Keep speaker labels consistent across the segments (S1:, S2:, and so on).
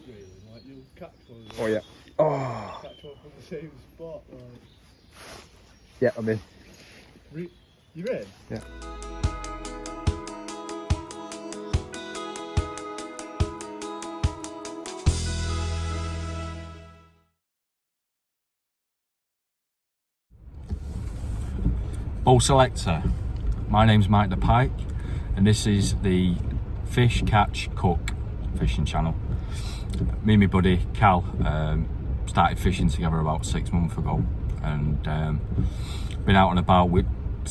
S1: Grayling, like you'll catch one.
S2: Oh yeah. Oh.
S1: Catch one from the same spot. Like.
S2: Yeah, I'm in.
S1: You in?
S2: Yeah. Bow Selector. My name's Mike the Pike, and this is the Fish Catch Cook fishing channel. Me and my buddy Cal started fishing together about 6 months ago, and been out and about. We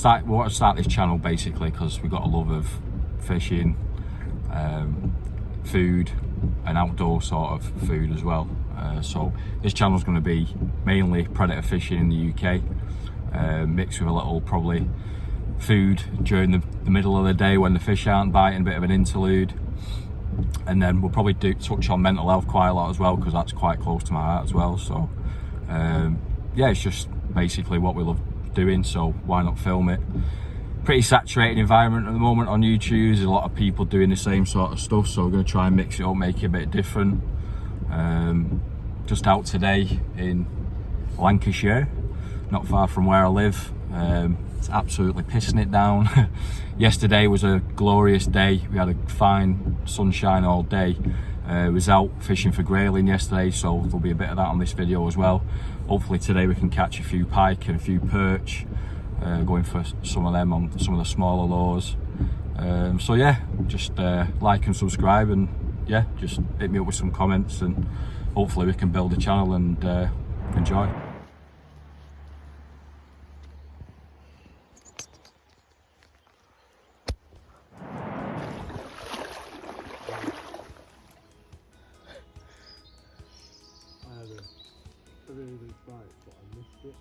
S2: want to start this channel basically because we got a love of fishing, food, and outdoor sort of food as well. So this channel is going to be mainly predator fishing in the UK, mixed with a little probably food during the middle of the day when the fish aren't biting, a bit of an interlude. And then we'll probably touch on mental health quite a lot as well, because that's quite close to my heart as well. So yeah, it's just basically what we love doing, so why not film it. Pretty saturated environment at the moment on YouTube. There's a lot of people doing the same sort of stuff, so we're going to try and mix it up, make it a bit different. Just out today in Lancashire, not far from where I live. It's absolutely pissing it down. Yesterday was a glorious day. We had a fine sunshine all day. Was out fishing for Grayling yesterday, so there'll be a bit of that on this video as well. Hopefully today we can catch a few pike and a few perch, going for some of them on some of the smaller lures. So yeah, just like and subscribe, and yeah, just hit me up with some comments, and hopefully we can build a channel and enjoy.
S1: I really didn't try it, but I missed it.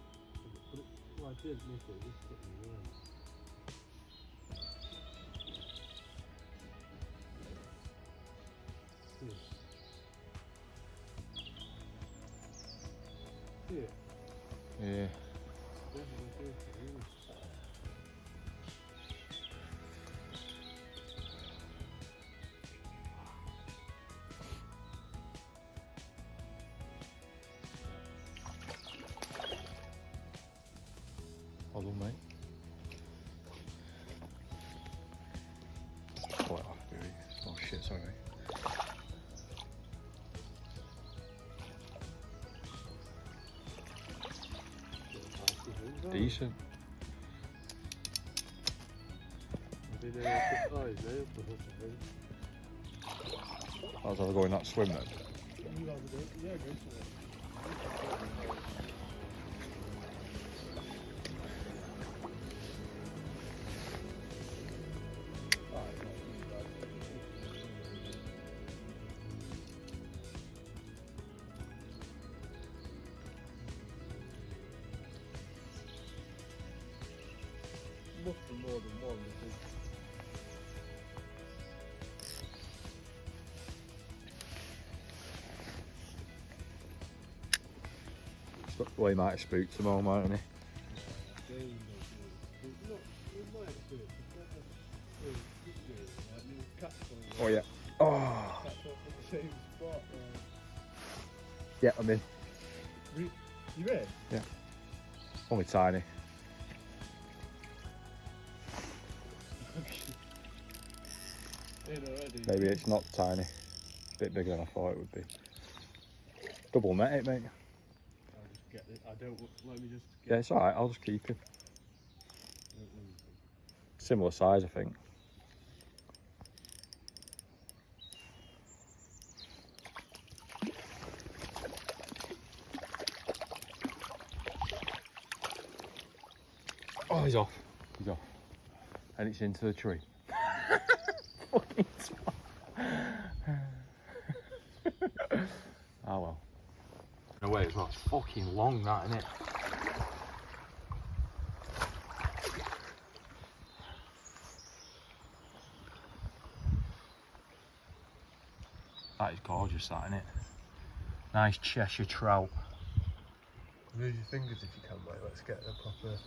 S1: Well, I did miss it, just put me away. See it?
S2: Yeah.
S1: Definitely see it, really.
S2: Hold on, mate. Pull it off, baby. Oh shit, sorry. Decent. I was ever going that swim then.
S1: Yeah, go for it. Must be more than one, because
S2: Well, he might have spooked them all, mightn't he? Oh yeah. Oh. Yeah, I'm in.
S1: You in?
S2: Yeah. Only tiny. Maybe it's not tiny. A bit bigger than I thought it would be. Double net it, mate.
S1: I'll just get it. I don't. Let me just.
S2: Yeah, it's alright. I'll just keep him. Similar size, I think. Oh, he's off. He's off. And it's into the tree. Fucking spot. Oh well. No way as well. It's fucking long, that, isn't it? That is gorgeous, that, isn't it? Nice Cheshire trout.
S1: Move your fingers if you can, mate. Let's get a proper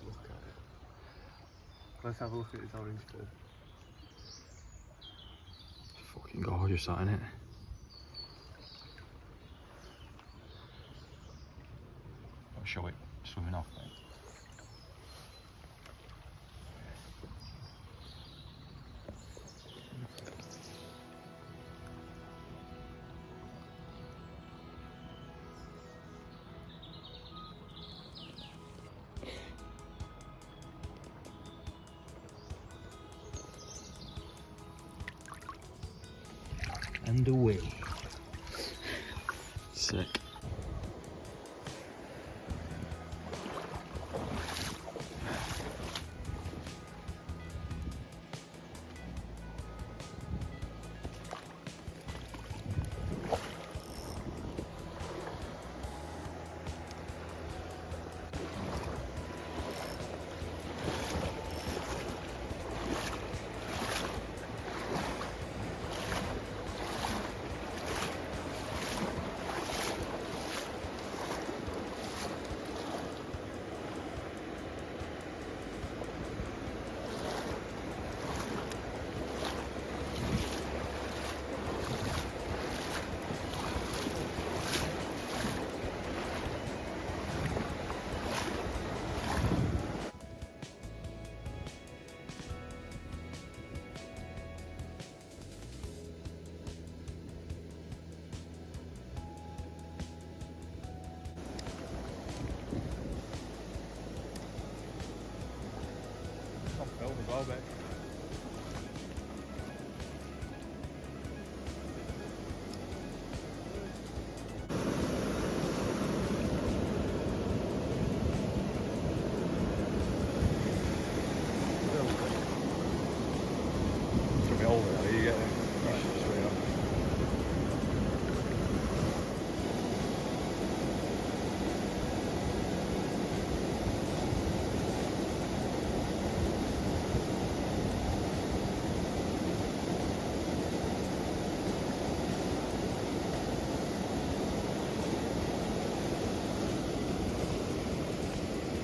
S1: look at it. Let's have a look at his orange ball.
S2: Fucking gorgeous, that, isn't it? I'll show it swimming off, mate. And away. Sick. Well, mate. Should be older now, you get it.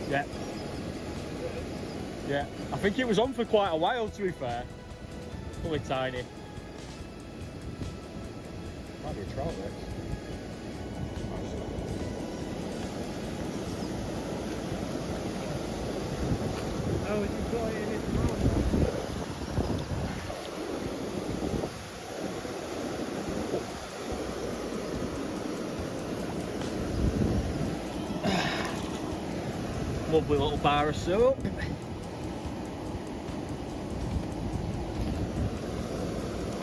S2: Yeah. Yeah. I think it was on for quite a while, to be fair. Fully tiny. Might be a trout, Rex.
S1: Oh, you've got it in its mouth.
S2: Lovely little bar of soap.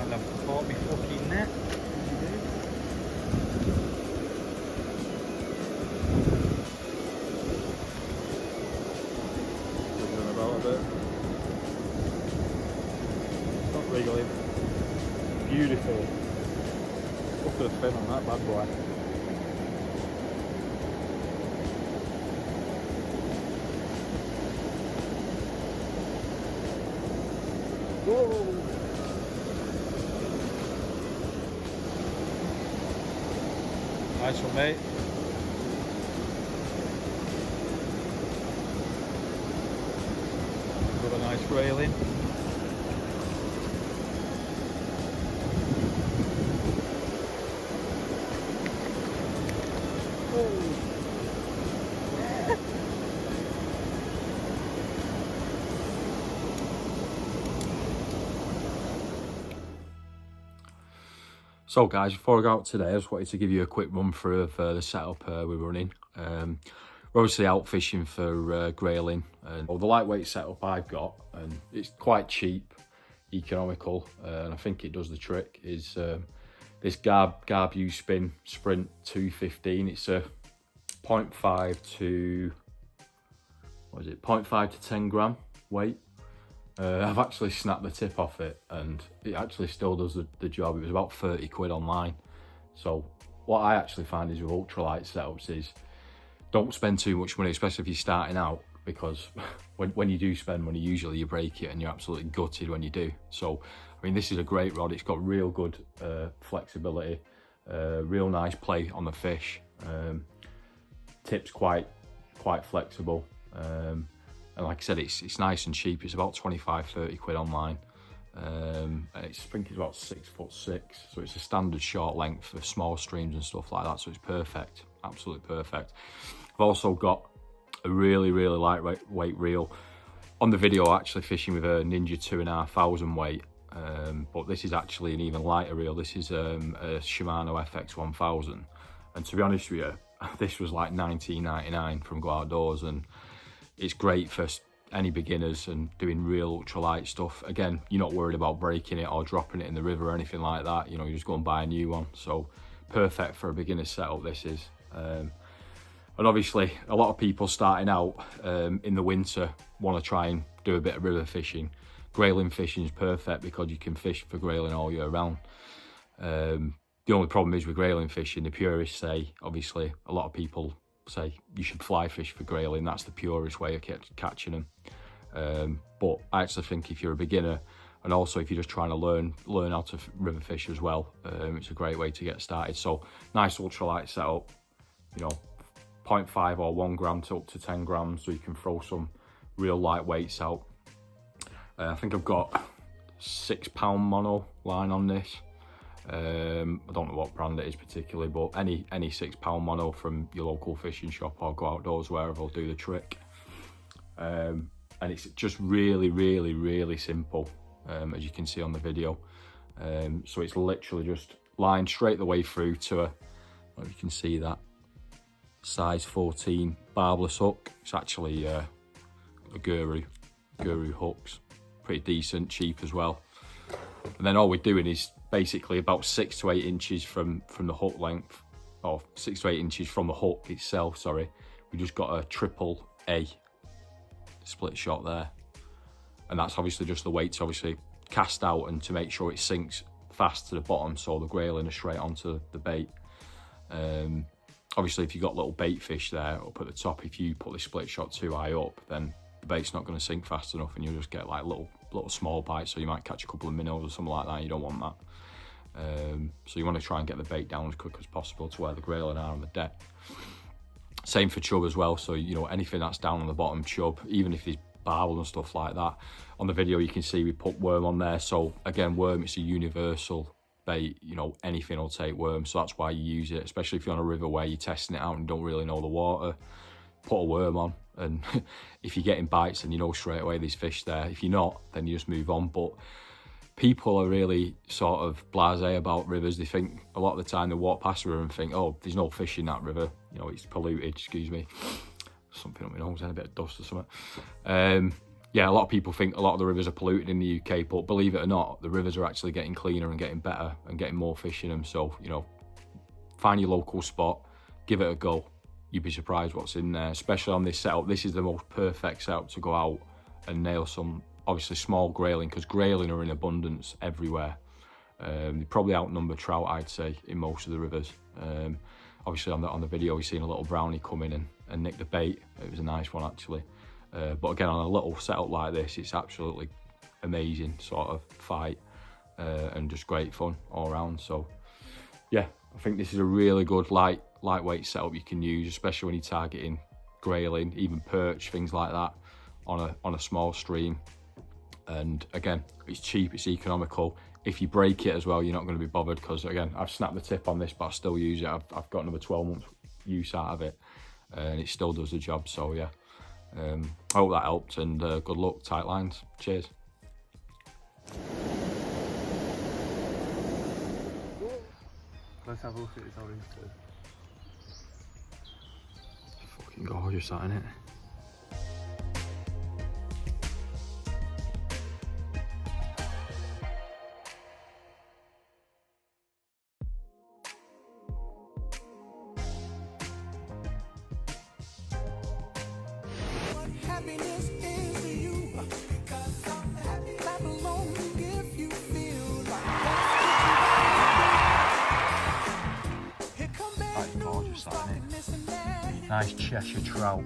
S2: And I've caught me fucking net.
S1: Moving about a bit. Not wriggling. Beautiful. Look at the fin on that bad boy. Whoa! Nice one, mate. Got a nice grayling.
S2: So guys, before I go out today, I just wanted to give you a quick run through of the setup we're running. We're obviously out fishing for grayling, and the lightweight setup I've got, and it's quite cheap, economical, and I think it does the trick, is this Garb U-Spin Sprint 215. It's a 0.5 to, what is it, 0.5 to 10 gram weight. I've actually snapped the tip off it and it actually still does the job. It was about 30 quid online. So what I actually find is with ultralight setups is don't spend too much money, especially if you're starting out, because when you do spend money, usually you break it and you're absolutely gutted when you do. So, I mean, this is a great rod. It's got real good flexibility, real nice play on the fish. Tip's quite flexible. And like I said, it's nice and cheap. It's about 25-30 quid online. And I think it's about 6'6", so it's a standard short length for small streams and stuff like that. So it's perfect, absolutely perfect. I've also got a really lightweight reel. On the video, I'm actually fishing with a Ninja 2,500 weight, but this is actually an even lighter reel. This is a Shimano FX 1000, and to be honest with you, this was like $19.99 from Go Outdoors, and it's great for any beginners and doing real ultralight stuff. Again, you're not worried about breaking it or dropping it in the river or anything like that. You know, you just go and buy a new one. So perfect for a beginner setup, this is. And obviously, a lot of people starting out in the winter want to try and do a bit of river fishing. Grayling fishing is perfect because you can fish for grayling all year round. The only problem is with grayling fishing, the purists say, obviously, a lot of people say you should fly fish for grayling. That's the purest way of catching them. But I actually think if you're a beginner, and also if you're just trying to learn how to river fish as well, it's a great way to get started. So nice ultralight setup, you know, 0.5 or 1 gram to up to 10 grams, so you can throw some real light weights out. I think I've got £6 mono line on this. I don't know what brand it is particularly, but any £6 mono from your local fishing shop or Go Outdoors, wherever, will do the trick. And it's just really simple, as you can see on the video. So it's literally just lined straight the way through to a, well, you can see that, size 14 barbless hook. It's actually a Guru hooks, pretty decent, cheap as well. And then all we're doing is basically about 6 to 8 inches from the hook length, or 6 to 8 inches from the hook itself, sorry. We just got a triple A split shot there. And that's obviously just the weight to obviously cast out and to make sure it sinks fast to the bottom, so the grayling is straight onto the bait. Obviously, if you've got little bait fish there up at the top, if you put the split shot too high up, then the bait's not going to sink fast enough, and you'll just get like little small bites. So you might catch a couple of minnows or something like that. You don't want that. So you want to try and get the bait down as quick as possible to where the grayling are on the deck. Same for chub as well. So, you know, anything that's down on the bottom, chub, even if there's barbel and stuff like that. On the video, you can see we put worm on there. So again, worm, it's a universal bait. You know, anything will take worm, so that's why you use it, especially if you're on a river where you're testing it out and don't really know the water. Put a worm on, and if you're getting bites, then you know straight away there's fish there. If you're not, then you just move on. But people are really sort of blasé about rivers. They think a lot of the time they walk past a river and think, oh, there's no fish in that river, you know, it's polluted, excuse me, something up my nose and a bit of dust or something. Yeah, a lot of people think a lot of the rivers are polluted in the UK, but believe it or not, the rivers are actually getting cleaner and getting better and getting more fish in them. So, you know, find your local spot, give it a go. You'd be surprised what's in there, especially on this setup. This is the most perfect setup to go out and nail some, obviously, small grayling, because grayling are in abundance everywhere. They probably outnumber trout, I'd say, in most of the rivers. Obviously, on the video, we've seen a little brownie come in and nick the bait. It was a nice one, actually. But again, on a little setup like this, it's absolutely amazing sort of fight, and just great fun all around. So yeah, I think this is a really good lightweight setup you can use, especially when you're targeting grayling, even perch, things like that, on a small stream. And again, it's cheap, it's economical. If you break it as well, you're not going to be bothered, because again, I've snapped the tip on this, but I still use it. I've got another 12 months use out of it, and it still does the job. So yeah, I hope that helped, and good luck, tight lines, cheers.
S1: Let's have a look at his orange too.
S2: Fucking gorgeous, that, innit?
S3: Happiness is to you, because I'm happy. Clap along if you feel like
S2: Quite gorgeous, that, innit? Nice Cheshire trout.